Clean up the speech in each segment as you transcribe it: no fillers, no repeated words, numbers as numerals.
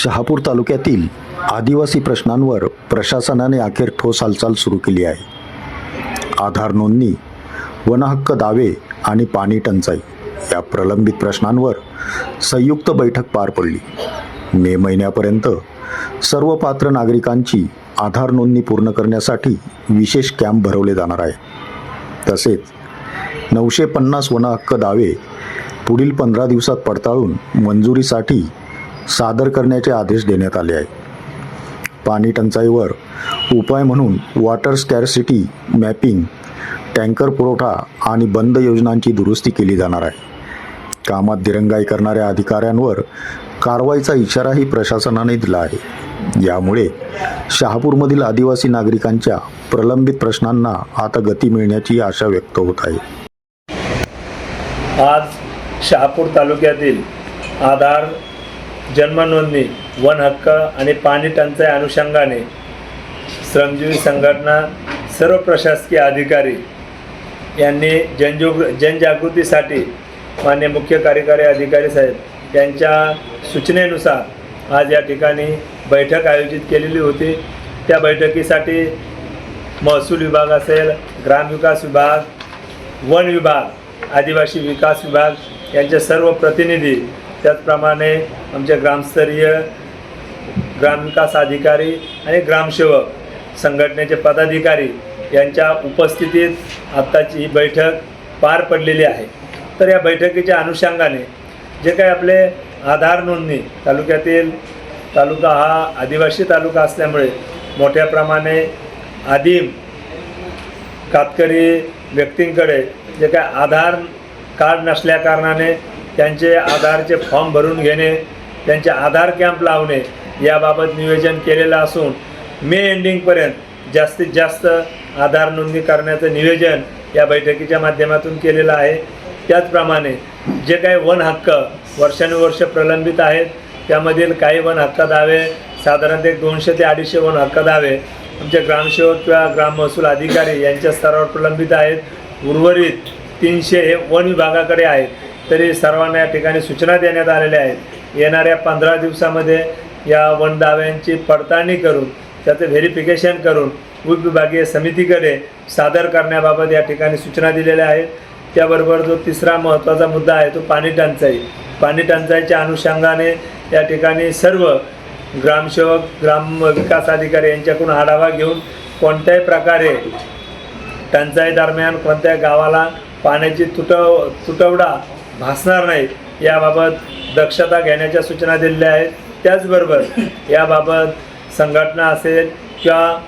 शहापूर तालुक्यातील आदिवासी प्रश्नांवर प्रशासनाने अखेर ठोस हालचाल सुरू केली आहे. आधार नोंदणी, वनहक्क दावे आणि पाणी टंचाई या प्रलंबित प्रश्नांवर संयुक्त बैठक पार पडली. मे महिन्यापर्यंत सर्व पात्र नागरिकांची आधार नोंदणी पूर्ण करण्यासाठी विशेष कॅम्प भरवले जाणार आहे. तसेच 950 वनहक्क दावे पुढील 15 दिवसात पडताळून मंजुरीसाठी सादर करण्याचे आदेश देण्यात आले आहे. पाणी टंचाईवर उपाय म्हणून वॉटर स्कॅरसिटी मॅपिंग, टँकर पुरवठा आणि बंद योजनांची दुरुस्ती केली जाणार आहे. कामात दिरंगाई करणाऱ्या अधिकाऱ्यांवर कारवाईचा इशाराही प्रशासनाने दिला आहे. यामुळे शहापूरमधील आदिवासी नागरिकांच्या प्रलंबित प्रश्नांना आता गती मिळण्याची आशा व्यक्त होत आहे. आज शहापूर तालुक्यातील आधार, जन्मनोंदणी, वन हक्क आणि पाणी टंचाई अनुषंगाने श्रमजीवी संघटना, सर्व प्रशासकीय अधिकारी यांनी जनजागृतीसाठी माननीय मुख्य कार्यकारी अधिकारी साहेब यांच्या सूचनेनुसार आज या ठिकाणी बैठक आयोजित केलेली होती. त्या बैठकीसाठी महसूल विभाग असेल, ग्रामविकास विभाग, वन विभाग, आदिवासी विकास विभाग यांचे सर्व प्रतिनिधी, त्याचप्रमाणे आमचे ग्रामस्तरीय ग्रामविकास अधिकारी आणि ग्रामसेवक संघटनेचे पदाधिकारी यांच्या उपस्थितीत आत्ताची ही बैठक पार पडलेली आहे. तर या बैठकीच्या अनुषंगाने जे काही आपले आधार नोंदणी तालुका हा आदिवासी तालुका असल्यामुळे मोठ्या प्रमाणे आदिम कातकरी व्यक्तींकडे जे काही आधार कार्ड नसल्याकारणाने त्यांचे आधारचे फॉर्म भरून घेणे, त्यांचे आधार कॅम्प लावणे याबाबत नियोजन केलेलं असून मे एंडिंगपर्यंत जास्तीत जास्त आधार नोंदणी करण्याचं नियोजन या बैठकीच्या माध्यमातून केलेलं आहे. त्याचप्रमाणे जे काही वन हक्क वर्षानुवर्ष प्रलंबित आहेत त्यामधील काही वन हक्क दावे साधारणतः 200 ते 250 वन हक्क दावे आमचे ग्रामसेवक किंवा ग्राम महसूल अधिकारी यांच्या स्तरावर प्रलंबित आहेत. उर्वरित 300 हे वन विभागाकडे आहेत. तरी सर्वांना या ठिकाणी सूचना देण्यात आलेल्या आहेत. येणाऱ्या 15 दिवसामध्ये या वन दाव्यांची पडताळणी करून त्याचं व्हेरिफिकेशन करून उपविभागीय समितीकडे सादर करण्याबाबत या ठिकाणी सूचना दिलेल्या आहेत. त्याबरोबर जो तिसरा महत्त्वाचा मुद्दा आहे तो पाणी टंचाई. पाणी टंचाईच्या अनुषंगाने या ठिकाणी सर्व ग्रामसेवक, ग्राम विकास अधिकारी यांच्याकडून आढावा घेऊन कोणत्याही प्रकारे टंचाई दरम्यान कोणत्या गावाला पाण्याची तुटवडा भासणार नाही याबाबत दक्षता घेण्याच्या सूचना दिलेल्या आहेत. त्याचबरोबर याबाबत संघटना असेल किंवा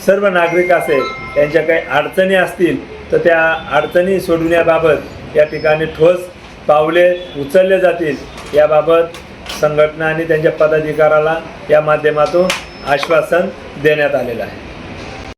सर्व नागरिक असेल यांच्या काही अडचणी असतील तर त्या अडचणी सोडवण्याबाबत या ठिकाणी ठोस पावले उचलले जातील याबाबत संघटना आणि त्यांच्या पदाधिकाऱ्याला या माध्यमातून आश्वासन देण्यात आलेलं आहे.